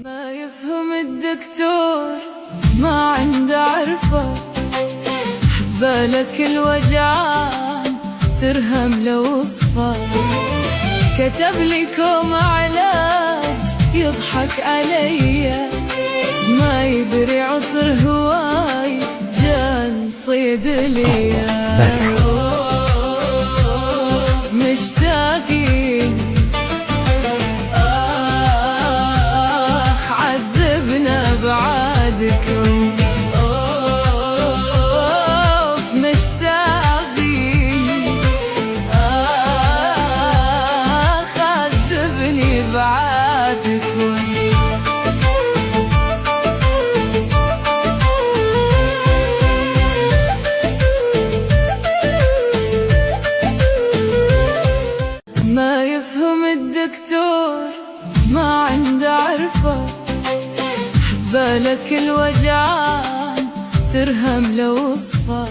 ما يفهم الدكتور ما عنده عرفة، حسبالك الوجعان ترهم لو صفى، كتب لي كوم علاج يضحك عليا، ما يدري عطر هواي جان صيد ليا. مشتاقين عذبنا بعادكم، مشتاقين عذبني بعادكم. ما يفهم الدكتور ما عنده عرفة، حسبالك الوجعان ترهم لو صفى.